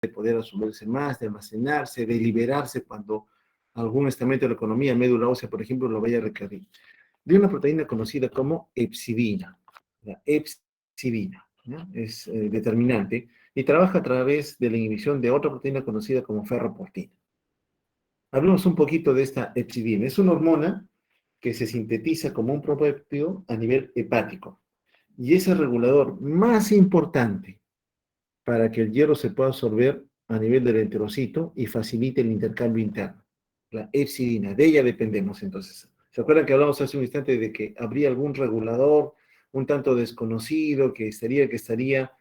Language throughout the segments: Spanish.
de poder absorberse más, de almacenarse, de liberarse cuando algún estamento de la economía, médula ósea, por ejemplo, lo vaya a requerir. De una proteína conocida como hepcidina. La hepcidina, ¿no? Es determinante y trabaja a través de la inhibición de otra proteína conocida como ferroportina. Hablemos un poquito de esta hepcidina. Es una hormona que se sintetiza como un propéptido a nivel hepático y es el regulador más importante para que el hierro se pueda absorber a nivel del enterocito y facilite el intercambio interno. La hepcidina, de ella dependemos entonces. ¿Se acuerdan que hablamos hace un instante de que habría algún regulador un tanto desconocido que estaría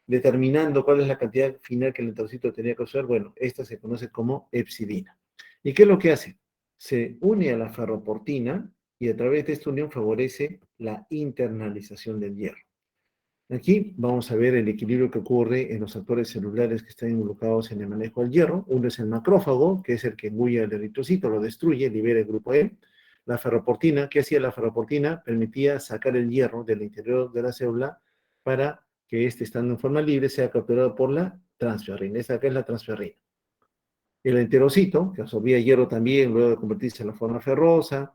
determinando cuál es la cantidad final que el enterocito tenía que usar? Bueno, esta se conoce como hepcidina. ¿Y qué es lo que hace? Se une a la ferroportina y a través de esta unión favorece la internalización del hierro. Aquí vamos a ver el equilibrio que ocurre en los actores celulares que están involucrados en el manejo del hierro. Uno es el macrófago, que es el que engulla el eritrocito, lo destruye, libera el grupo E. La ferroportina, ¿qué hacía la ferroportina? Permitía sacar el hierro del interior de la célula para que éste, estando en forma libre, sea capturado por la transferrina. Esta acá es la transferrina. El enterocito, que absorbía hierro también, luego de convertirse en la forma ferrosa,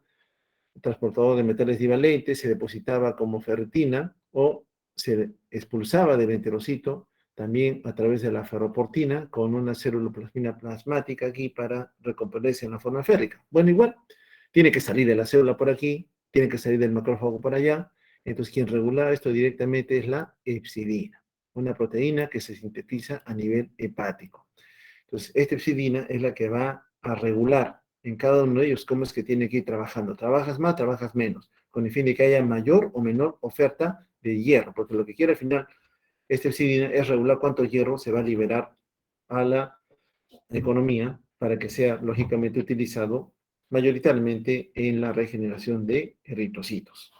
transportador de metales divalentes, se depositaba como ferritina o se expulsaba del enterocito también a través de la ferroportina con una célula plasmática aquí para recomponerse en la forma férrica. Bueno, igual, tiene que salir de la célula por aquí, tiene que salir del macrófago por allá. Entonces, quien regula esto directamente es la hepcidina, una proteína que se sintetiza a nivel hepático. Entonces, esta hepcidina es la que va a regular en cada uno de ellos cómo es que tiene que ir trabajando. Trabajas más, trabajas menos, con el fin de que haya mayor o menor oferta de hierro, porque lo que quiere al final esta hepcidina es regular cuánto hierro se va a liberar a la economía para que sea lógicamente utilizado mayoritariamente en la regeneración de eritrocitos.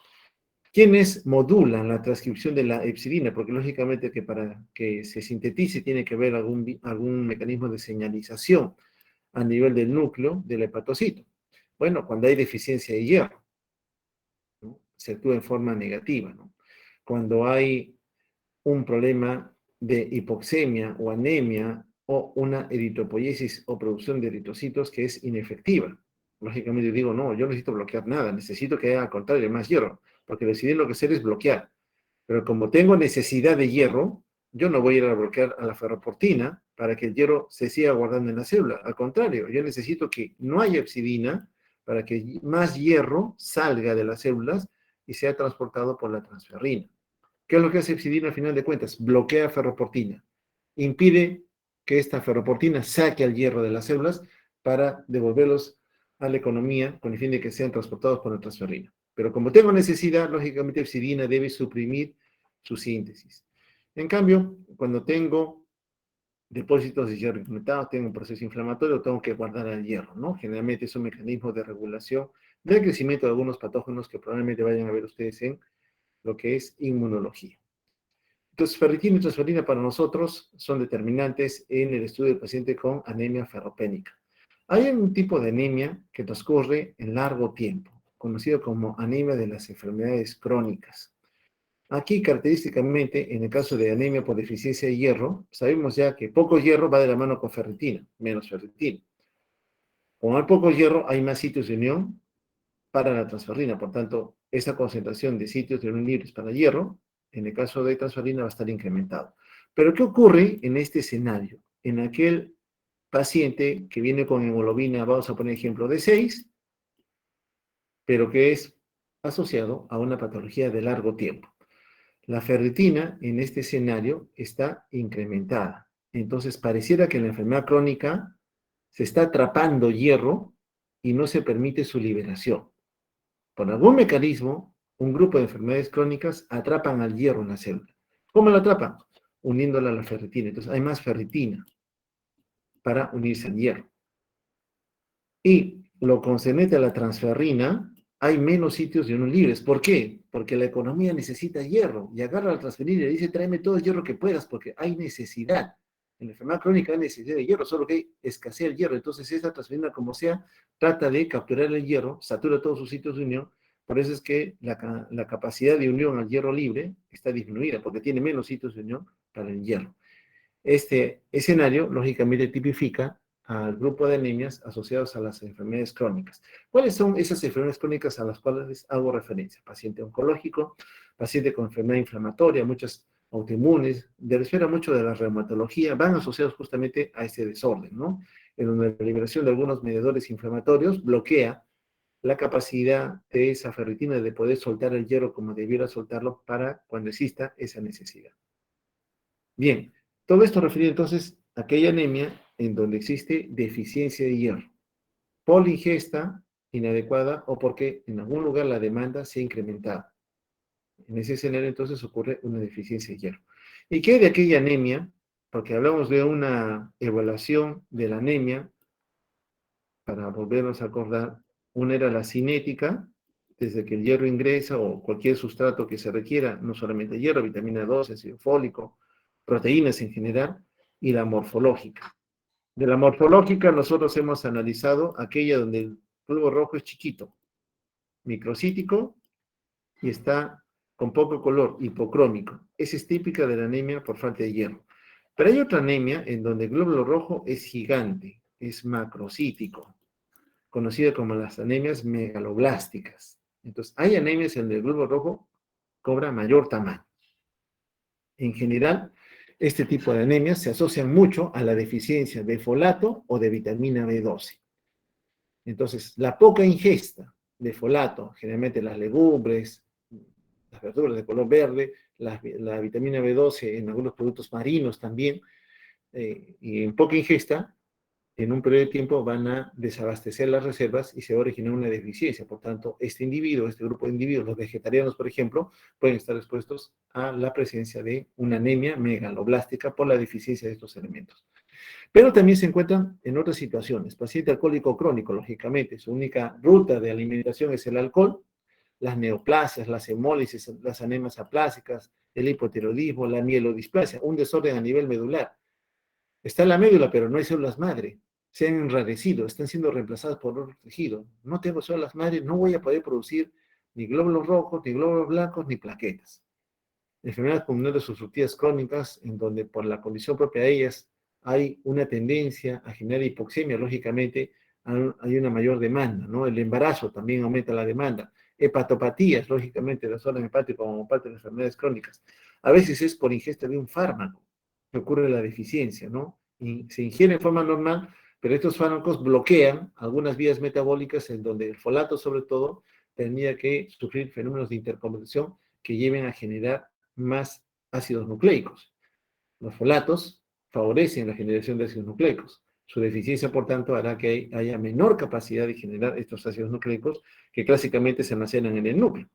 ¿Quiénes modulan la transcripción de la hepcidina? Porque lógicamente que para que se sintetice tiene que haber algún mecanismo de señalización a nivel del núcleo del hepatocito. Bueno, cuando hay deficiencia de hierro, ¿no? Se actúa en forma negativa, ¿no? Cuando hay un problema de hipoxemia o anemia o una eritropoiesis o producción de eritrocitos que es inefectiva. Lógicamente digo, no, yo no necesito bloquear nada, necesito que haya al contrario más hierro, porque decidir lo que hacer es bloquear. Pero como tengo necesidad de hierro, yo no voy a ir a bloquear a la ferroportina para que el hierro se siga guardando en la célula. Al contrario, yo necesito que no haya hepcidina para que más hierro salga de las células y sea transportado por la transferrina. ¿Qué es lo que hace hepcidina al final de cuentas? Bloquea ferroportina. Impide que esta ferroportina saque al hierro de las células para devolverlos a la economía con el fin de que sean transportados por la transferrina. Pero como tengo necesidad, lógicamente hepcidina debe suprimir su síntesis. En cambio, cuando tengo depósitos de hierro incrementados, tengo un proceso inflamatorio, tengo que guardar el hierro, ¿no? Generalmente es un mecanismo de regulación del crecimiento de algunos patógenos que probablemente vayan a ver ustedes en lo que es inmunología. Entonces, ferritina y transferrina para nosotros son determinantes en el estudio del paciente con anemia ferropénica. Hay un tipo de anemia que transcurre en largo tiempo, conocido como anemia de las enfermedades crónicas. Aquí, característicamente, en el caso de anemia por deficiencia de hierro, sabemos ya que poco hierro va de la mano con ferritina, menos ferritina. Como hay poco hierro, hay más sitios de unión para la transferrina. Por tanto, esa concentración de sitios de unión libres para hierro, en el caso de transferrina, va a estar incrementado. Pero, ¿qué ocurre en este escenario? En aquel paciente que viene con hemoglobina, vamos a poner ejemplo, de 6, pero que es asociado a una patología de largo tiempo. La ferritina en este escenario está incrementada. Entonces, pareciera que en la enfermedad crónica se está atrapando hierro y no se permite su liberación. Por algún mecanismo, un grupo de enfermedades crónicas atrapan al hierro en la célula. ¿Cómo lo atrapan? Uniéndola a la ferritina. Entonces, hay más ferritina para unirse al hierro. Y lo concerniente a la transferrina, hay menos sitios de unión libres. ¿Por qué? Porque la economía necesita hierro. Y agarra a la transferina y le dice, tráeme todo el hierro que puedas, porque hay necesidad. En la enfermedad crónica hay necesidad de hierro, solo que hay escasez de hierro. Entonces, esta transferina, como sea, trata de capturar el hierro, satura todos sus sitios de unión. Por eso es que la capacidad de unión al hierro libre está disminuida, porque tiene menos sitios de unión para el hierro. Este escenario, lógicamente, tipifica al grupo de anemias asociados a las enfermedades crónicas. ¿Cuáles son esas enfermedades crónicas a las cuales hago referencia? Paciente oncológico, paciente con enfermedad inflamatoria, muchas autoinmunes, de la esfera mucho de la reumatología, van asociados justamente a este desorden, ¿no? En donde la liberación de algunos mediadores inflamatorios bloquea la capacidad de esa ferritina de poder soltar el hierro como debiera soltarlo para cuando exista esa necesidad. Bien, todo esto refiere entonces a aquella anemia en donde existe deficiencia de hierro, por la ingesta inadecuada o porque en algún lugar la demanda se ha incrementado. En ese escenario entonces ocurre una deficiencia de hierro. ¿Y qué hay de aquella anemia? Porque hablamos de una evaluación de la anemia, para volvernos a acordar, una era la cinética, desde que el hierro ingresa o cualquier sustrato que se requiera, no solamente hierro, vitamina 12, ácido fólico, proteínas en general, y la morfológica. De la morfológica nosotros hemos analizado aquella donde el glóbulo rojo es chiquito, microcítico y está con poco color, hipocrómico. Esa es típica de la anemia por falta de hierro. Pero hay otra anemia en donde el glóbulo rojo es gigante, es macrocítico, conocida como las anemias megaloblásticas. Entonces, hay anemias en donde el glóbulo rojo cobra mayor tamaño. En general, este tipo de anemias se asocian mucho a la deficiencia de folato o de vitamina B12. Entonces, la poca ingesta de folato, generalmente las legumbres, las verduras de color verde, la vitamina B12 en algunos productos marinos también, y en poca ingesta, en un periodo de tiempo van a desabastecer las reservas y se va a originar una deficiencia. Por tanto, este individuo, este grupo de individuos, los vegetarianos, por ejemplo, pueden estar expuestos a la presencia de una anemia megaloblástica por la deficiencia de estos elementos. Pero también se encuentran en otras situaciones. Paciente alcohólico crónico, lógicamente, su única ruta de alimentación es el alcohol, las neoplasias, las hemólisis, las anemias aplásicas, el hipotiroidismo, la mielodisplasia, un desorden a nivel medular. Está en la médula, pero no hay células madre. Se han enrarecido, están siendo reemplazadas por otro tejido. No tengo células madre, no voy a poder producir ni glóbulos rojos, ni glóbulos blancos, ni plaquetas. Enfermedades pulmonares obstructivas crónicas, en donde por la condición propia de ellas hay una tendencia a generar hipoxemia, lógicamente hay una mayor demanda, ¿no? El embarazo también aumenta la demanda. Hepatopatías, lógicamente, la zona hepática como parte de las enfermedades crónicas. A veces es por ingesta de un fármaco que ocurre la deficiencia, ¿no? Y se ingiere en forma normal, pero estos fármacos bloquean algunas vías metabólicas en donde el folato, sobre todo, tendría que sufrir fenómenos de interconversión que lleven a generar más ácidos nucleicos. Los folatos favorecen la generación de ácidos nucleicos. Su deficiencia, por tanto, hará que haya menor capacidad de generar estos ácidos nucleicos que clásicamente se almacenan en el núcleo.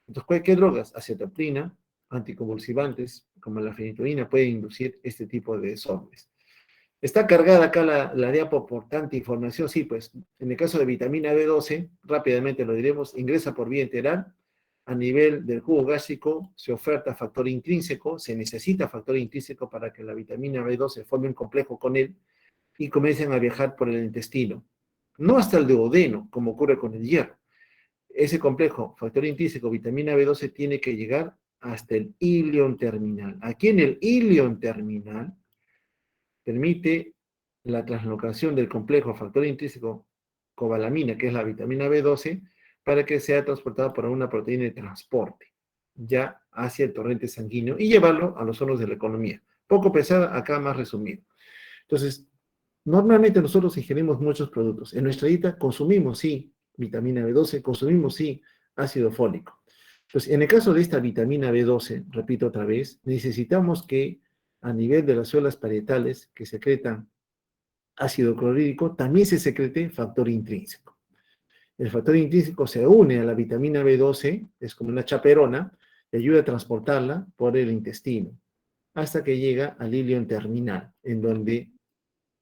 Entonces, ¿qué drogas? Acetoprina, anticonvulsivantes, como la fenitoína, pueden inducir este tipo de desórdenes. ¿Está cargada acá la diapo por tanta información? Sí, pues en el caso de vitamina B12, rápidamente lo diremos, ingresa por vía enteral. A nivel del jugo gástrico se oferta factor intrínseco, se necesita factor intrínseco para que la vitamina B12 forme un complejo con él y comiencen a viajar por el intestino. No hasta el duodeno, como ocurre con el hierro. Ese complejo, factor intrínseco, vitamina B12, tiene que llegar hasta el ilion terminal. Aquí en el ilion terminal permite la translocación del complejo factor intrínseco cobalamina, que es la vitamina B12, para que sea transportada por una proteína de transporte, ya hacia el torrente sanguíneo y llevarlo a los órganos de la economía. Poco pesada, acá más resumido. Entonces, normalmente nosotros ingerimos muchos productos. En nuestra dieta consumimos, sí, vitamina B12, consumimos, sí, ácido fólico. Entonces, en el caso de esta vitamina B12, repito otra vez, necesitamos que a nivel de las células parietales que secretan ácido clorhídrico, también se secrete factor intrínseco. El factor intrínseco se une a la vitamina B12, es como una chaperona, y ayuda a transportarla por el intestino, hasta que llega al ilion terminal, en donde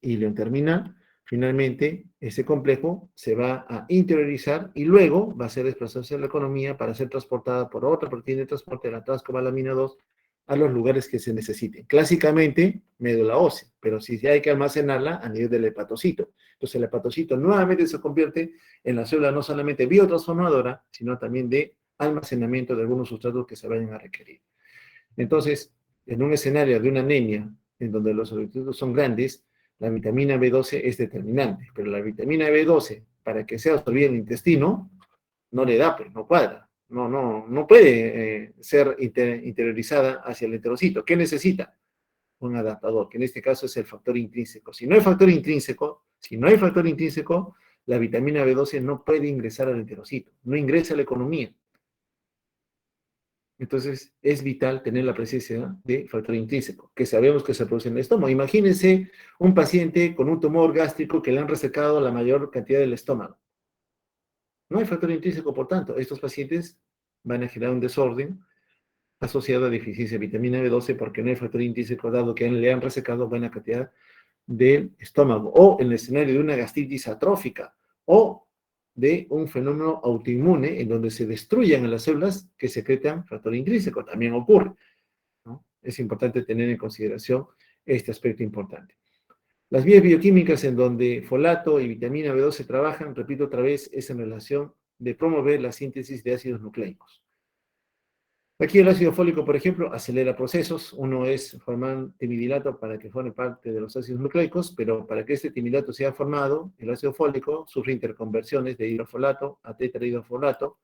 ilion terminal, finalmente, ese complejo se va a interiorizar y luego va a ser desplazado hacia la economía para ser transportada por otra proteína de transporte, la transcobalamina 2, a los lugares que se necesiten. Clásicamente, médula ósea, pero si hay que almacenarla a nivel del hepatocito. Entonces, el hepatocito nuevamente se convierte en la célula no solamente biotransformadora, sino también de almacenamiento de algunos sustratos que se vayan a requerir. Entonces, en un escenario de una anemia en donde los eritrocitos son grandes, la vitamina B12 es determinante, pero la vitamina B12, para que sea absorbida en el intestino, no le da, pues, no cuadra, no puede ser interiorizada hacia el enterocito. ¿Qué necesita? Un adaptador, que en este caso es el factor intrínseco. Si no hay factor intrínseco, la vitamina B12 no puede ingresar al enterocito, no ingresa a la economía. Entonces, es vital tener la presencia de factor intrínseco, que sabemos que se produce en el estómago. Imagínense un paciente con un tumor gástrico que le han resecado la mayor cantidad del estómago. No hay factor intrínseco, por tanto, estos pacientes van a generar un desorden asociado a deficiencia de vitamina B12 porque no hay factor intrínseco dado que le han resecado buena cantidad del estómago, o en el escenario de una gastritis atrófica, o de un fenómeno autoinmune en donde se destruyan las células que secretan factor intrínseco, también ocurre, ¿no? Es importante tener en consideración este aspecto importante. Las vías bioquímicas en donde folato y vitamina B12 trabajan, repito otra vez, es en relación de promover la síntesis de ácidos nucleicos. Aquí el ácido fólico, por ejemplo, acelera procesos. Uno es formar timidilato para que forme parte de los ácidos nucleicos, pero para que este timidilato sea formado, el ácido fólico sufre interconversiones de hidrofolato a tetrahidrofolato,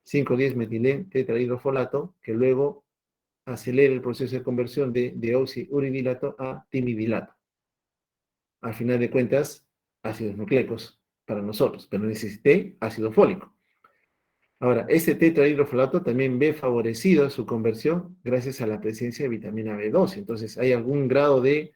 5,10 tetrahidrofolato, que luego acelera el proceso de conversión de deoxiuridilato a timidilato. Al final de cuentas, ácidos nucleicos para nosotros, pero necesité ácido fólico. Ahora, este tetrahidrofolato también ve favorecida su conversión gracias a la presencia de vitamina B12. Entonces, hay algún grado de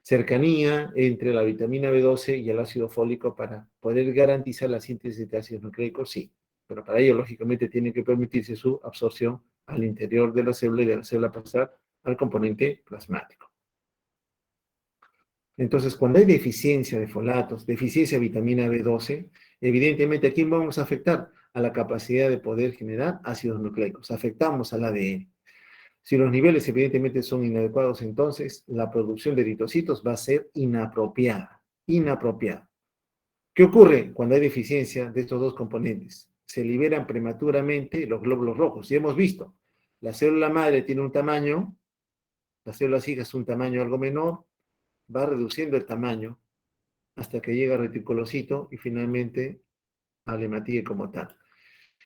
cercanía entre la vitamina B12 y el ácido fólico para poder garantizar la síntesis de ácidos nucleicos, sí. Pero para ello, lógicamente, tiene que permitirse su absorción al interior de la célula y de la célula pasar al componente plasmático. Entonces, cuando hay deficiencia de folatos, deficiencia de vitamina B12, evidentemente, ¿a quién vamos a afectar? A la capacidad de poder generar ácidos nucleicos. Afectamos al ADN. Si los niveles evidentemente son inadecuados, entonces la producción de eritrocitos va a ser inapropiada. Inapropiada. ¿Qué ocurre cuando hay deficiencia de estos dos componentes? Se liberan prematuramente los glóbulos rojos. Y hemos visto, la célula madre tiene un tamaño, la célula hija es un tamaño algo menor, va reduciendo el tamaño hasta que llega al reticulocito y finalmente al hematíe como tal.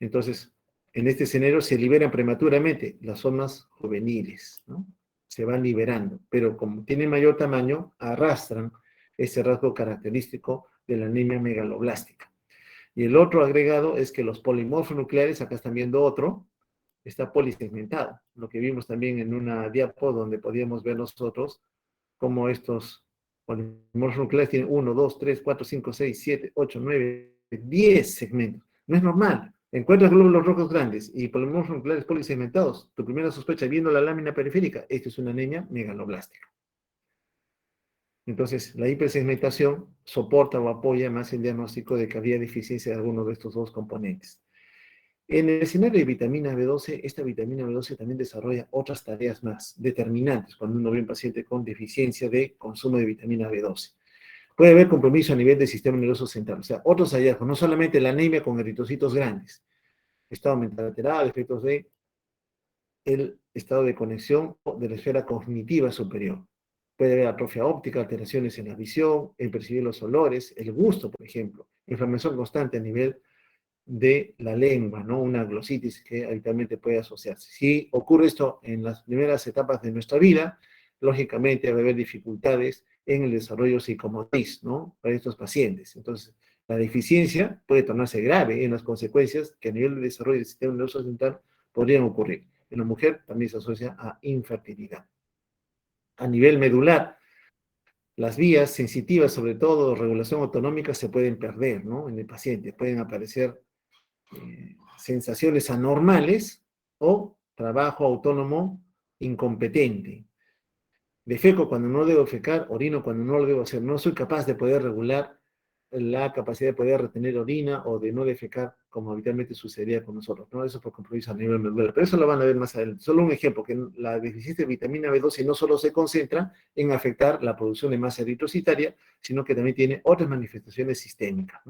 Entonces, en este escenario se liberan prematuramente las zonas juveniles, ¿no? Se van liberando, pero como tienen mayor tamaño, arrastran ese rasgo característico de la anemia megaloblástica. Y el otro agregado es que los polimorfos nucleares, acá están viendo otro, está polisegmentado, lo que vimos también en una diapo donde podíamos ver nosotros cómo estos polimorfos nucleares tienen 1, 2, 3, 4, 5, 6, 7, 8, 9, 10 segmentos. No es normal. Encuentras glóbulos rojos grandes y polimorfos nucleares polisegmentados. Tu primera sospecha, viendo la lámina periférica, esto es una anemia megaloblástica. Entonces, la hipersegmentación soporta o apoya más el diagnóstico de que había deficiencia de alguno de estos dos componentes. En el escenario de vitamina B12, esta vitamina B12 también desarrolla otras tareas más determinantes cuando uno ve un paciente con deficiencia de consumo de vitamina B12. Puede haber compromiso a nivel del sistema nervioso central, o sea, otros hallazgos, no solamente la anemia con eritrocitos grandes, estado mental alterado, efectos de el estado de conexión de la esfera cognitiva superior. Puede haber atrofia óptica, alteraciones en la visión, en percibir los olores, el gusto, por ejemplo, inflamación constante a nivel de la lengua, ¿no? Una glositis que habitualmente puede asociarse. Si ocurre esto en las primeras etapas de nuestra vida, lógicamente va a haber dificultades en el desarrollo psicomotriz, ¿no? Para estos pacientes. Entonces, la deficiencia puede tornarse grave en las consecuencias que a nivel de desarrollo del sistema nervioso central podrían ocurrir. En la mujer también se asocia a infertilidad. A nivel medular, las vías sensitivas, sobre todo regulación autonómica, se pueden perder, ¿no? En el paciente pueden aparecer sensaciones anormales o trabajo autónomo incompetente. Defeco cuando no debo fecar, orino cuando no lo debo hacer. No soy capaz de poder regular la capacidad de poder retener orina o de no defecar como habitualmente sucedía con nosotros, ¿no? Eso por compromiso a nivel medular. Pero eso lo van a ver más adelante. Solo un ejemplo, que la deficiencia de vitamina B12 no solo se concentra en afectar la producción de masa eritrocitaria, sino que también tiene otras manifestaciones sistémicas.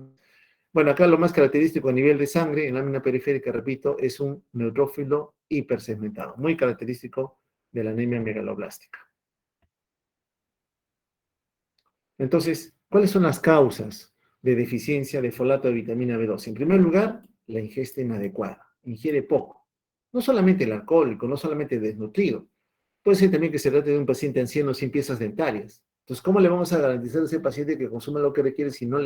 Bueno, acá lo más característico a nivel de sangre, en la lámina periférica, repito, es un neutrófilo hipersegmentado, muy característico de la anemia megaloblástica. Entonces, ¿cuáles son las causas de deficiencia de folato de vitamina B12? En primer lugar, la ingesta inadecuada. Ingiere poco. No solamente el alcohólico, no solamente el desnutrido. Puede ser también que se trate de un paciente anciano sin piezas dentarias. Entonces, ¿cómo le vamos a garantizar a ese paciente que consuma lo que requiere si no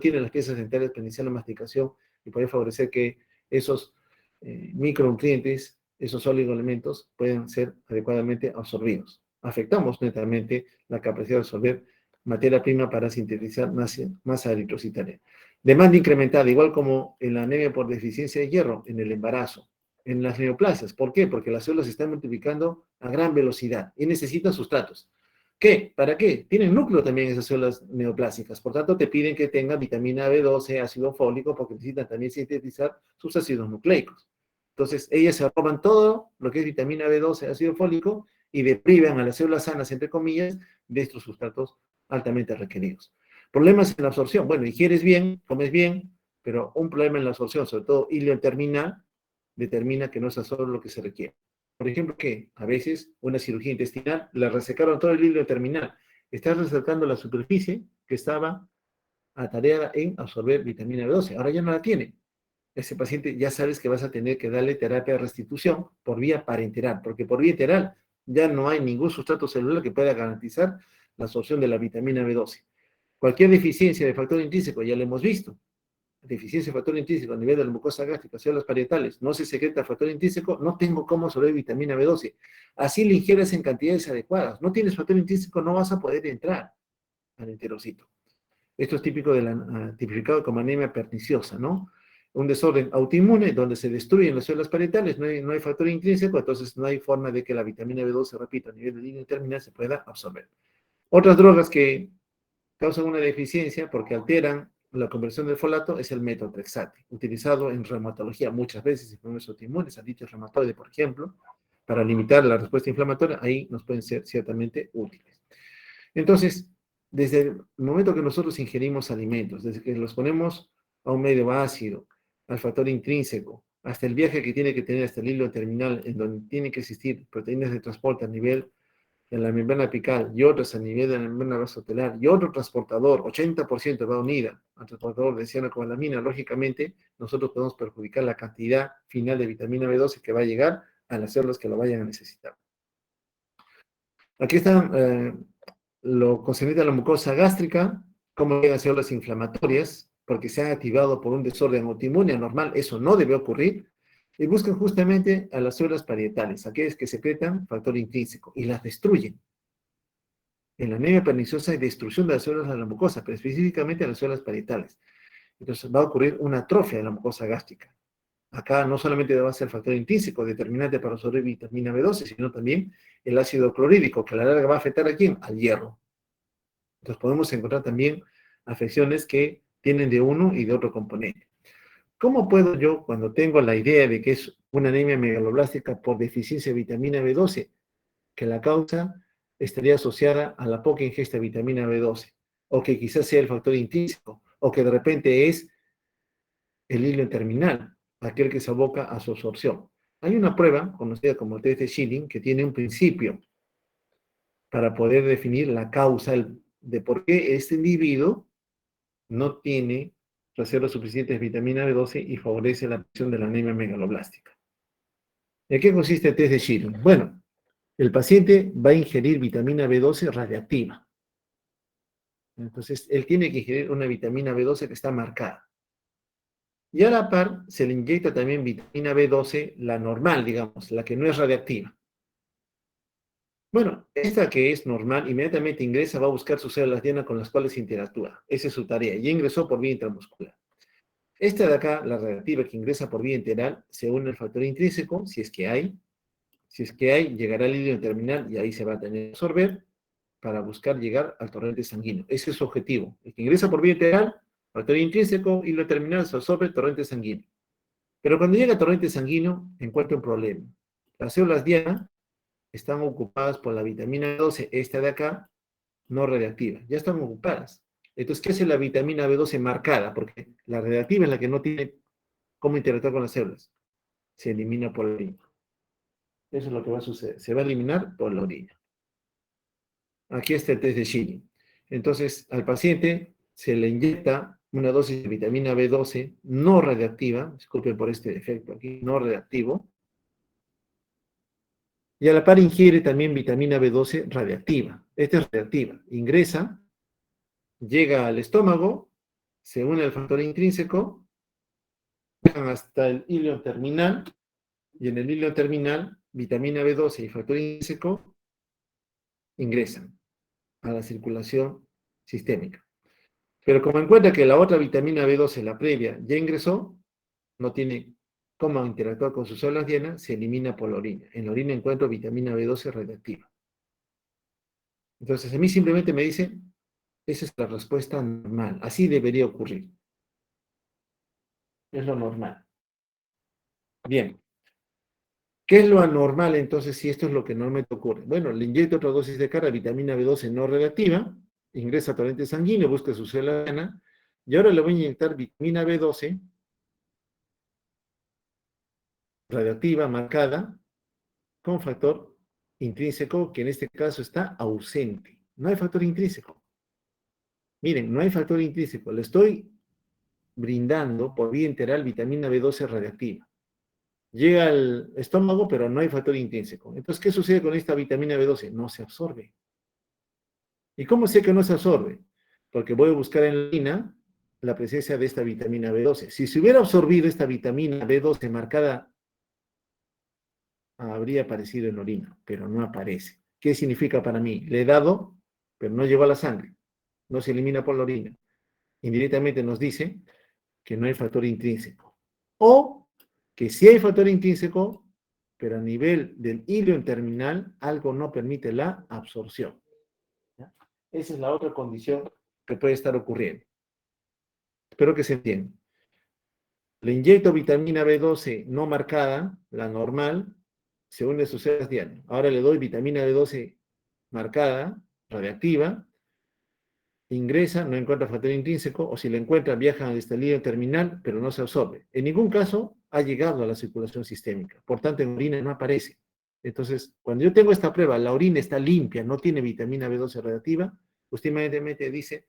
tiene las piezas dentarias para iniciar la masticación y puede favorecer que esos micronutrientes, esos oligoelementos, puedan ser adecuadamente absorbidos? Afectamos netamente la capacidad de absorber materia prima para sintetizar masa eritrocitaria. Demanda incrementada, igual como en la anemia por deficiencia de hierro en el embarazo, en las neoplasias. ¿Por qué? Porque las células se están multiplicando a gran velocidad y necesitan sustratos. ¿Qué? ¿Para qué? Tienen núcleo también esas células neoplásicas. Por tanto, te piden que tengan vitamina B12, ácido fólico, porque necesitan también sintetizar sus ácidos nucleicos. Entonces, ellas se roban todo lo que es vitamina B12, ácido fólico, y deprivan a las células sanas, entre comillas, de estos sustratos altamente requeridos. Problemas en la absorción. Bueno, ingieres bien, comes bien, pero un problema en la absorción, sobre todo hilio terminal, determina que no es solo lo que se requiere. Por ejemplo, que a veces una cirugía intestinal le resecaron todo el hilo terminal. Está resaltando la superficie que estaba atareada en absorber vitamina B12. Ahora ya no la tiene. Ese paciente ya sabes que vas a tener que darle terapia de restitución por vía parenteral, porque por vía enteral ya no hay ningún sustrato celular que pueda garantizar la absorción de la vitamina B12. Cualquier deficiencia de factor intrínseco, ya lo hemos visto, deficiencia de factor intrínseco a nivel de la mucosa gástrica, células parietales, no se secreta factor intrínseco, no tengo cómo absorber vitamina B12. Así le ingieres en cantidades adecuadas. No tienes factor intrínseco, no vas a poder entrar al enterocito. Esto es típico de la, tipificado como anemia perniciosa, ¿no? Un desorden autoinmune donde se destruyen las células parietales, no hay factor intrínseco, entonces no hay forma de que la vitamina B12, repito, a nivel de línea terminal se pueda absorber. Otras drogas que causan una deficiencia porque alteran la conversión del folato es el metotrexate, utilizado en reumatología muchas veces, en enfermedades autoinmunes, artritis reumatoide, por ejemplo, para limitar la respuesta inflamatoria, ahí nos pueden ser ciertamente útiles. Entonces, desde el momento que nosotros ingerimos alimentos, desde que los ponemos a un medio ácido, al factor intrínseco, hasta el viaje que tiene que tener hasta el hilo terminal, en donde tienen que existir proteínas de transporte a nivel en la membrana apical y otras a nivel de la membrana vasotelar y otro transportador, 80% va unida al transportador de cianocobalamina, lógicamente nosotros podemos perjudicar la cantidad final de vitamina B12 que va a llegar a las células que lo vayan a necesitar. Aquí está lo concerniente a la mucosa gástrica, cómo llegan células inflamatorias, porque se han activado por un desorden autoinmune anormal, eso no debe ocurrir, y buscan justamente a las células parietales, aquellas que secretan factor intrínseco, y las destruyen. En la anemia perniciosa hay destrucción de las células de la mucosa, pero específicamente de las células parietales. Entonces va a ocurrir una atrofia de la mucosa gástrica. Acá no solamente va a ser el factor intrínseco determinante para absorber vitamina B12, sino también el ácido clorhídrico, que a la larga va a afectar a quién? Al hierro. Entonces podemos encontrar también afecciones que tienen de uno y de otro componente. ¿Cómo puedo yo, cuando tengo la idea de que es una anemia megaloblástica por deficiencia de vitamina B12, que la causa estaría asociada a la poca ingesta de vitamina B12, o que quizás sea el factor intrínseco, o que de repente es el hilo terminal, aquel que se aboca a su absorción? Hay una prueba, conocida como el test de Schilling, que tiene un principio para poder definir la causa de por qué este individuo no tiene reservas suficientes de vitamina B12 y favorece la aparición de la anemia megaloblástica. ¿En qué consiste el test de Schilling? Bueno, el paciente va a ingerir vitamina B12 radiactiva. Entonces, él tiene que ingerir una vitamina B12 que está marcada. Y a la par, se le inyecta también vitamina B12, la normal, digamos, la que no es radiactiva. Bueno, esta que es normal, inmediatamente ingresa, va a buscar sus células diana con las cuales interactúa. Esa es su tarea. Ya ingresó por vía intramuscular. Esta de acá, la reactiva que ingresa por vía enteral, se une al factor intrínseco, si es que hay. Si es que hay, llegará al hilo terminal y ahí se va a tener que absorber para buscar llegar al torrente sanguíneo. Ese es su objetivo. El que ingresa por vía enteral, factor intrínseco, hilo terminal, se absorbe torrente sanguíneo. Pero cuando llega al torrente sanguíneo, encuentra un problema. Las células diana están ocupadas por la vitamina 12, esta de acá, no radiactiva. Ya están ocupadas. Entonces, ¿qué hace la vitamina B12 marcada? Porque la radiactiva es la que no tiene cómo interactuar con las células. Se elimina por la orina. Eso es lo que va a suceder. Se va a eliminar por la orina. Aquí está el test de Schilling. Entonces, al paciente se le inyecta una dosis de vitamina B12 no radiactiva, disculpen por este defecto aquí, no radiactivo, y a la par ingiere también vitamina B12 radiactiva. Esta es radiactiva. Ingresa, llega al estómago, se une al factor intrínseco, bajan hasta el hilo terminal, y en el hilo terminal, vitamina B12 y factor intrínseco ingresan a la circulación sistémica. Pero como encuentra que la otra vitamina B12, la previa, ya ingresó, no tiene cómo interactuar con sus células llenas, se elimina por la orina. En la orina encuentro vitamina B12 radiactiva. Entonces, a mí simplemente me dice, esa es la respuesta normal. Así debería ocurrir. Es lo normal. Bien. ¿Qué es lo anormal entonces si esto es lo que normalmente ocurre? Bueno, le inyecto otra dosis de carga, vitamina B12 no radiactiva, ingresa a torrente sanguíneo, busca su célula llena, y ahora le voy a inyectar vitamina B12 radiactiva marcada con factor intrínseco, que en este caso está ausente. No hay factor intrínseco. Miren, no hay factor intrínseco. Le estoy brindando por vía enteral vitamina B12 radiactiva. Llega al estómago, pero no hay factor intrínseco. Entonces, ¿qué sucede con esta vitamina B12? No se absorbe. ¿Y cómo sé que no se absorbe? Porque voy a buscar en la orina la presencia de esta vitamina B12. Si se hubiera absorbido esta vitamina B12 marcada, habría aparecido en la orina, pero no aparece. ¿Qué significa para mí? Le he dado, pero no llegó a la sangre. No se elimina por la orina. Indirectamente nos dice que no hay factor intrínseco. O que sí hay factor intrínseco, pero a nivel del hilo terminal, algo no permite la absorción. ¿Ya? Esa es la otra condición que puede estar ocurriendo. Espero que se entienda. Le inyecto vitamina B12 no marcada, la normal, se une a sus células diarias. Ahora le doy vitamina B12 marcada, radiactiva, ingresa, no encuentra factor intrínseco, o si lo encuentra, viaja al estadio terminal, pero no se absorbe. En ningún caso ha llegado a la circulación sistémica. Por tanto, en orina no aparece. Entonces, cuando yo tengo esta prueba, la orina está limpia, no tiene vitamina B12 radiactiva, usted inmediatamente dice,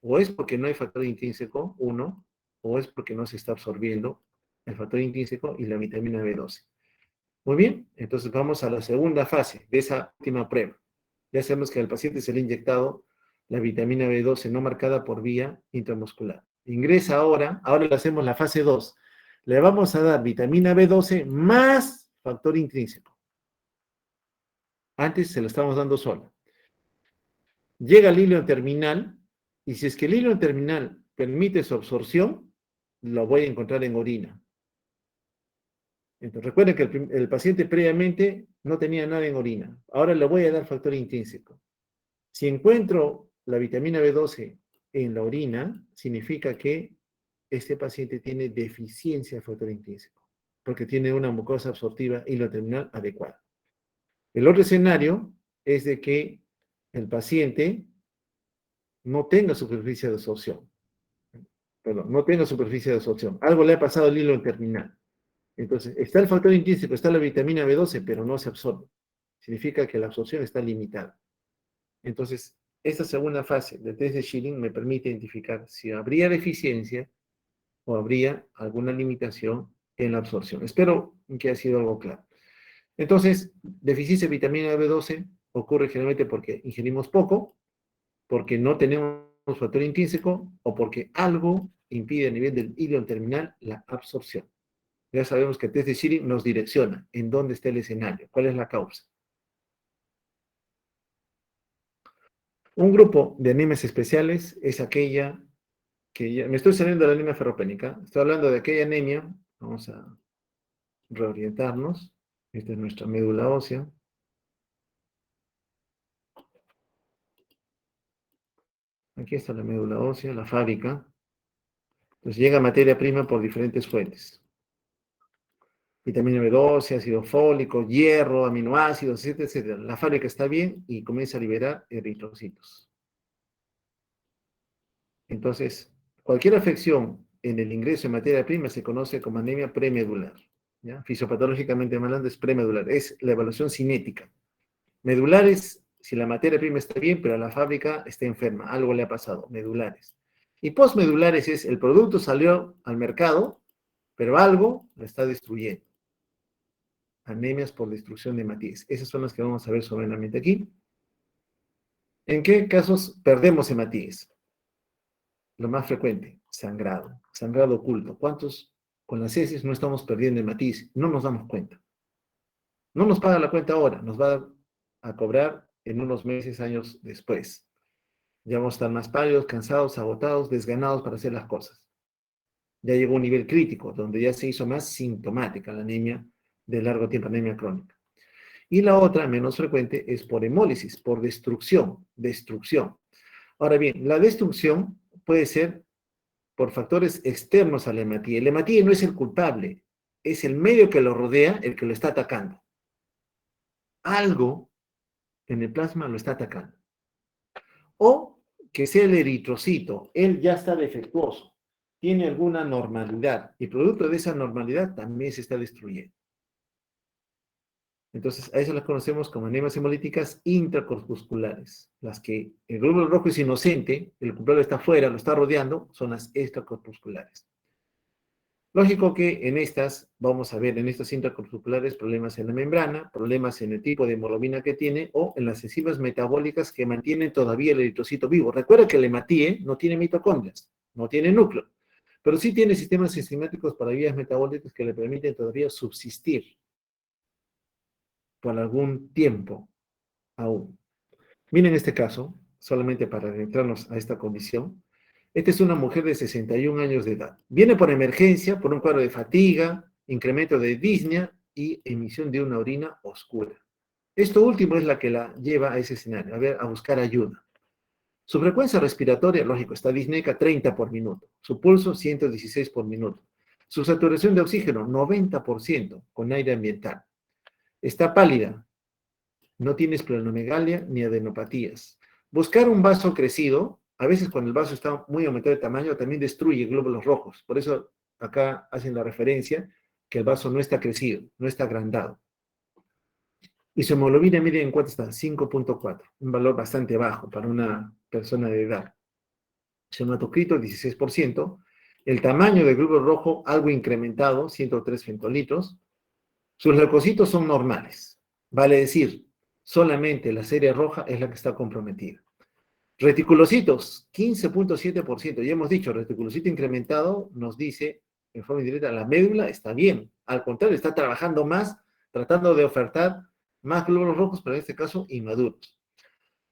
o es porque no hay factor intrínseco, uno, o es porque no se está absorbiendo el factor intrínseco y la vitamina B12. Muy bien, entonces vamos a la segunda fase de esa última prueba. Ya sabemos que al paciente se le ha inyectado la vitamina B12 no marcada por vía intramuscular. Ingresa ahora le hacemos la fase 2. Le vamos a dar vitamina B12 más factor intrínseco. Antes se lo estábamos dando sola. Llega al hilo terminal, y si es que el hilo terminal permite su absorción, lo voy a encontrar en orina. Entonces, recuerden que el paciente previamente no tenía nada en orina. Ahora le voy a dar factor intrínseco. Si encuentro la vitamina B12 en la orina, significa que este paciente tiene deficiencia de factor intrínseco, porque tiene una mucosa absortiva hilo-terminal adecuada. El otro escenario es de que el paciente no tenga superficie de absorción. Perdón, no tenga superficie de absorción. Algo le ha pasado al hilo terminal. Entonces, está el factor intrínseco, está la vitamina B12, pero no se absorbe. Significa que la absorción está limitada. Entonces, esta segunda fase del test de Schilling me permite identificar si habría deficiencia o habría alguna limitación en la absorción. Espero que haya sido algo claro. Entonces, deficiencia de vitamina B12 ocurre generalmente porque ingerimos poco, porque no tenemos factor intrínseco o porque algo impide a nivel del hilo terminal la absorción. Ya sabemos que el test de Schilling nos direcciona en dónde está el escenario, cuál es la causa. Un grupo de anemias especiales es aquella que ya, me estoy saliendo de la anemia ferropénica, estoy hablando de aquella anemia, vamos a reorientarnos, esta es nuestra médula ósea, aquí está la médula ósea, la fábrica, entonces llega materia prima por diferentes fuentes, vitamina B12, ácido fólico, hierro, aminoácidos, etcétera, etcétera. La fábrica está bien y comienza a liberar eritrocitos. Entonces, cualquier afección en el ingreso de materia prima se conoce como anemia premedular. ¿Ya? Fisiopatológicamente hablando es premedular, es la evaluación cinética. Medular es si la materia prima está bien, pero la fábrica está enferma, algo le ha pasado, medulares. Y postmedulares es el producto salió al mercado, pero algo lo está destruyendo. Anemias por destrucción de hematíes. Esas son las que vamos a ver soberanamente aquí. ¿En qué casos perdemos hematíes? Lo más frecuente, sangrado, sangrado oculto. ¿Cuántos con las heces no estamos perdiendo hematíes? No nos damos cuenta. No nos paga la cuenta ahora, nos va a cobrar en unos meses, años después. Ya vamos a estar más pálidos, cansados, agotados, desganados para hacer las cosas. Ya llegó a un nivel crítico, donde ya se hizo más sintomática la anemia de largo tiempo, anemia crónica. Y la otra, menos frecuente, es por hemólisis, por destrucción, destrucción. Ahora bien, la destrucción puede ser por factores externos a la hematía. El hematía no es el culpable, es el medio que lo rodea el que lo está atacando. Algo en el plasma lo está atacando. O que sea el eritrocito, él ya está defectuoso, tiene alguna normalidad y producto de esa normalidad también se está destruyendo. Entonces, a eso las conocemos como anemias hemolíticas intracorpusculares. Las que el glóbulo rojo es inocente, el culpable está afuera, lo está rodeando, son las extracorpusculares. Lógico que en estas, vamos a ver en estas intracorpusculares problemas en la membrana, problemas en el tipo de hemoglobina que tiene o en las enzimas metabólicas que mantienen todavía el eritrocito vivo. Recuerda que el hematíe no tiene mitocondrias, no tiene núcleo, pero sí tiene sistemas enzimáticos para vías metabólicas que le permiten todavía subsistir por algún tiempo aún. Miren este caso, solamente para adentrarnos a esta condición. Esta es una mujer de 61 años de edad. Viene por emergencia, por un cuadro de fatiga, incremento de disnea y emisión de una orina oscura. Esto último es la que la lleva a ese escenario, a buscar ayuda. Su frecuencia respiratoria, lógico, está disneica 30 por minuto. Su pulso 116 por minuto. Su saturación de oxígeno 90% con aire ambiental. Está pálida, no tiene esplenomegalia ni adenopatías. Buscar un vaso crecido, a veces cuando el vaso está muy aumentado de tamaño, también destruye glóbulos rojos. Por eso acá hacen la referencia que el vaso no está crecido, no está agrandado. Y su hemoglobina, miren en cuánto está, 5.4, un valor bastante bajo para una persona de edad. Su hematocrito, 16%. El tamaño del glóbulo rojo, algo incrementado, 103 femtolitros. Sus leucocitos son normales. Vale decir, solamente la serie roja es la que está comprometida. Reticulocitos, 15.7%. Ya hemos dicho, reticulocito incrementado nos dice en forma indirecta, la médula está bien. Al contrario, está trabajando más, tratando de ofertar más glóbulos rojos, pero en este caso inmaduros.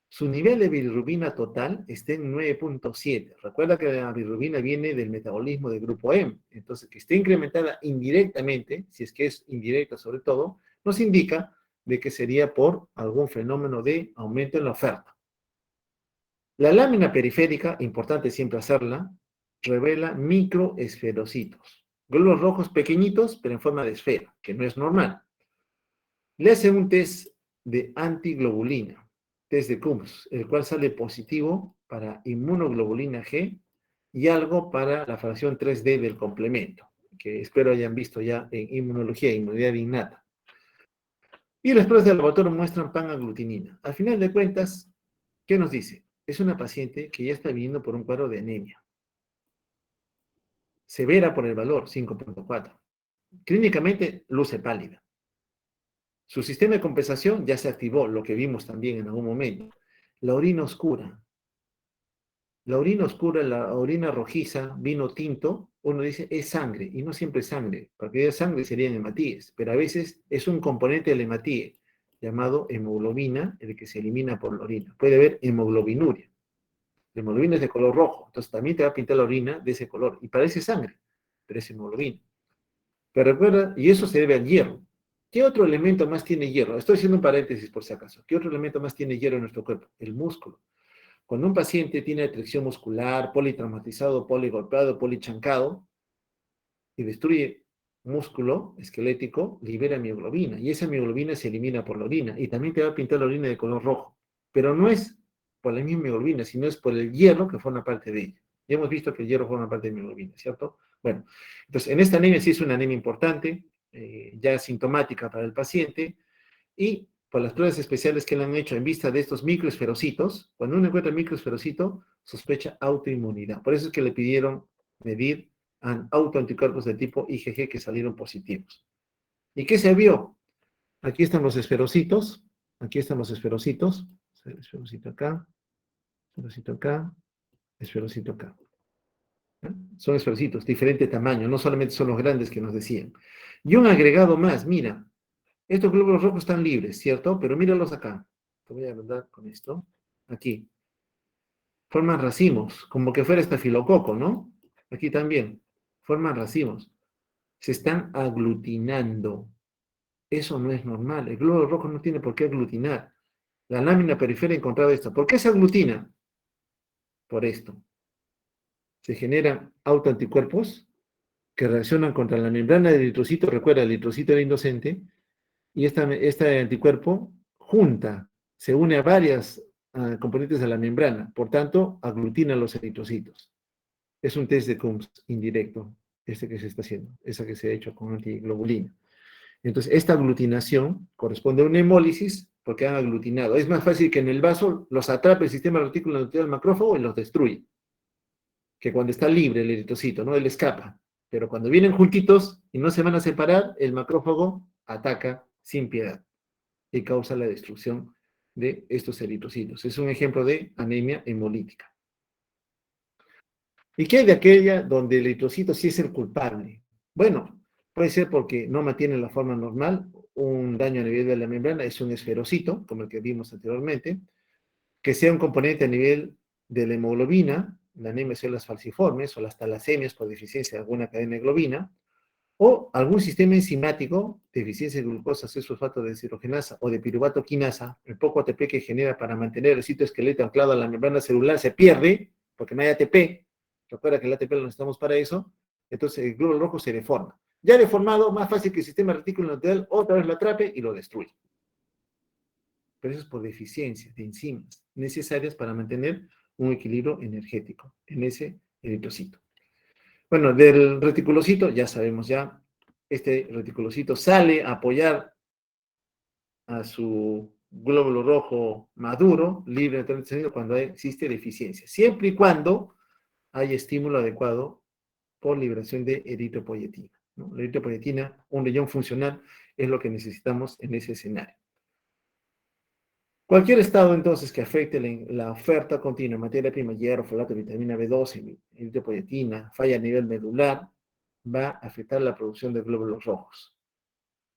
Su nivel de bilirrubina total está en 9.7. Recuerda que la bilirrubina viene del metabolismo del grupo M. Entonces, que esté incrementada indirectamente, si es que es indirecta sobre todo, nos indica de que sería por algún fenómeno de aumento en la oferta. La lámina periférica, importante siempre hacerla, revela microesferocitos. Glóbulos rojos pequeñitos, pero en forma de esfera, que no es normal. Le hace un test de antiglobulina, test de Coombs, el cual sale positivo para inmunoglobulina G y algo para la fracción 3D del complemento, que espero hayan visto ya en inmunología, inmunidad innata. Y las pruebas de laboratorio muestran pan-aglutinina. Al final de cuentas, ¿qué nos dice? Es una paciente que ya está viniendo por un cuadro de anemia. Severa por el valor, 5.4. Clínicamente, luce pálida. Su sistema de compensación ya se activó, lo que vimos también en algún momento. La orina oscura. La orina oscura, la orina rojiza, vino tinto, uno dice es sangre, y no siempre es sangre. Para que haya sangre serían hematíes, pero a veces es un componente del hematíe, llamado hemoglobina, el que se elimina por la orina. Puede haber hemoglobinuria. La hemoglobina es de color rojo, entonces también te va a pintar la orina de ese color, y parece sangre, pero es hemoglobina. Pero recuerda, y eso se debe al hierro. ¿Qué otro elemento más tiene hierro? Estoy haciendo un paréntesis por si acaso. ¿Qué otro elemento más tiene hierro en nuestro cuerpo? El músculo. Cuando un paciente tiene atracción muscular, politraumatizado, poligolpeado, polichancado, y destruye músculo esquelético, libera mioglobina, y esa mioglobina se elimina por la orina, y también te va a pintar la orina de color rojo. Pero no es por la misma mioglobina, sino es por el hierro que forma parte de ella. Ya hemos visto que el hierro forma parte de la mioglobina, ¿cierto? Bueno, entonces en esta anemia sí es una anemia importante, ya sintomática para el paciente, y por las pruebas especiales que le han hecho en vista de estos microesferocitos, cuando uno encuentra microesferocito, sospecha autoinmunidad. Por eso es que le pidieron medir autoanticuerpos de tipo IgG que salieron positivos. ¿Y qué se vio? Aquí están los esferocitos, aquí están los esferocitos, esferocito acá, esferocito acá, esferocito acá. ¿Eh? Son esferocitos, diferente tamaño, no solamente son los grandes que nos decían. Y un agregado más, mira, estos glóbulos rojos están libres, ¿cierto? Pero míralos acá. Te voy a mandar con esto. Aquí. Forman racimos, como que fuera estafilococo, ¿no? Aquí también. Forman racimos. Se están aglutinando. Eso no es normal. El glóbulo rojo no tiene por qué aglutinar. La lámina periférica encontraba esto. ¿Por qué se aglutina? Por esto. Se generan autoanticuerpos que reaccionan contra la membrana del eritrocito. Recuerda, el eritrocito era inocente. Y este anticuerpo junta, se une a varias componentes de la membrana, por tanto, aglutina los eritrocitos. Es un test de Coombs indirecto, este que se está haciendo, esa que se ha hecho con antiglobulina. Entonces, esta aglutinación corresponde a una hemólisis porque han aglutinado. Es más fácil que en el vaso los atrape el sistema reticular endotelial macrófago y los destruye, que cuando está libre el eritrocito, ¿no? Él escapa. Pero cuando vienen juntitos y no se van a separar, el macrófago ataca sin piedad y causa la destrucción de estos eritrocitos. Es un ejemplo de anemia hemolítica. ¿Y qué hay de aquella donde el eritrocito sí es el culpable? Bueno, puede ser porque no mantiene la forma normal, un daño a nivel de la membrana, es un esferocito, como el que vimos anteriormente, que sea un componente a nivel de la hemoglobina, la anemia de células falciformes o las talasemias por deficiencia de alguna cadena de globina, o algún sistema enzimático, deficiencia de glucosa, sulfato de deshidrogenasa o de piruvato quinasa, el poco ATP que genera para mantener el citoesqueleto anclado a la membrana celular se pierde, porque no hay ATP. Recuerda que el ATP lo necesitamos para eso. Entonces el glóbulo rojo se deforma. Ya deformado, más fácil que el sistema retículo endotelial otra vez lo atrape y lo destruye. Pero eso es por deficiencia de enzimas necesarias para mantener un equilibrio energético en ese eritrocito. Bueno, del reticulocito, ya sabemos ya, este reticulocito sale a apoyar a su glóbulo rojo maduro, libre de sentido, cuando existe deficiencia, siempre y cuando hay estímulo adecuado por liberación de eritropoyetina, ¿no? La eritropoyetina, un riñón funcional, es lo que necesitamos en ese escenario. Cualquier estado entonces que afecte la oferta continua en materia prima, hierro, folato, vitamina B12, eritropoyetina, falla a nivel medular, va a afectar la producción de glóbulos rojos.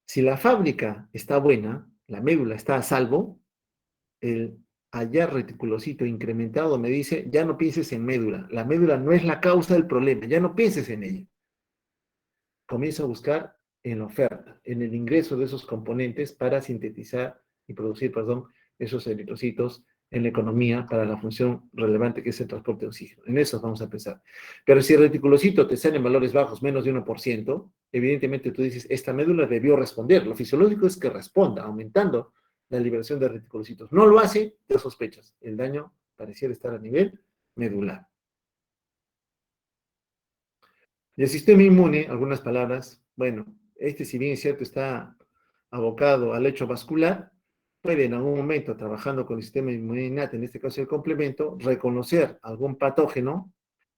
Si la fábrica está buena, la médula está a salvo, el hallar reticulocito incrementado me dice, ya no pienses en médula. La médula no es la causa del problema, ya no pienses en ella. Comienza a buscar en la oferta, en el ingreso de esos componentes para sintetizar y producir, perdón, esos eritrocitos en la economía para la función relevante que es el transporte de oxígeno. En eso vamos a pensar. Pero si el reticulocito te sale en valores bajos, menos de 1%, evidentemente tú dices, esta médula debió responder. Lo fisiológico es que responda, aumentando la liberación de reticulocitos. No lo hace, te sospechas. El daño pareciera estar a nivel medular. Y el sistema inmune, algunas palabras, bueno, este si bien es cierto está abocado al hecho vascular, puede en algún momento, trabajando con el sistema inmune innato, en este caso el complemento, reconocer algún patógeno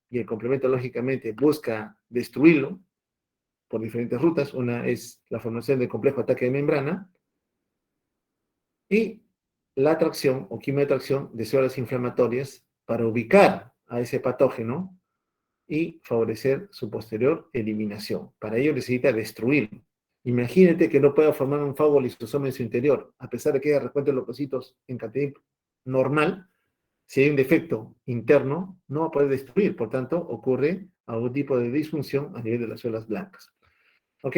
y el complemento lógicamente busca destruirlo por diferentes rutas. Una es la formación del complejo ataque de membrana y la atracción o quimioatracción de células inflamatorias para ubicar a ese patógeno y favorecer su posterior eliminación. Para ello necesita destruirlo. Imagínate que no pueda formar un fagolisosoma en su interior, a pesar de que haya recuento de leucocitos en cantidad normal, si hay un defecto interno, no va a poder destruir, por tanto, ocurre algún tipo de disfunción a nivel de las células blancas. ¿Ok?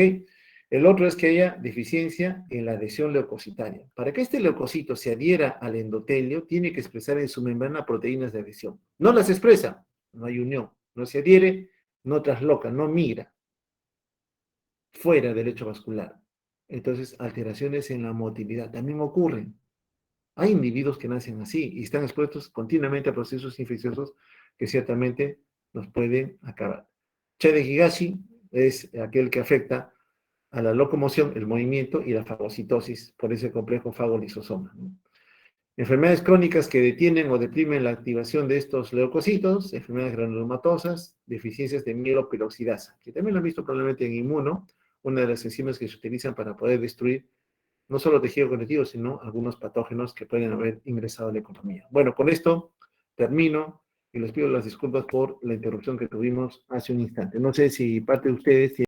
El otro es que haya deficiencia en la adhesión leucocitaria. Para que este leucocito se adhiera al endotelio, tiene que expresar en su membrana proteínas de adhesión. No las expresa, no hay unión. No se adhiere, no trasloca, no migra fuera del lecho vascular. Entonces, alteraciones en la motilidad también ocurren. Hay individuos que nacen así y están expuestos continuamente a procesos infecciosos que ciertamente nos pueden acabar. Chade Higashi es aquel que afecta a la locomoción, el movimiento y la fagocitosis por ese complejo fagolisosoma, ¿no? Enfermedades crónicas que detienen o deprimen la activación de estos leucocitos, enfermedades granulomatosas, deficiencias de mieloperoxidasa, que también lo han visto probablemente en inmuno, una de las enzimas que se utilizan para poder destruir no solo tejido conectivo, sino algunos patógenos que pueden haber ingresado a la economía. Bueno, con esto termino y les pido las disculpas por la interrupción que tuvimos hace un instante. No sé si parte de ustedes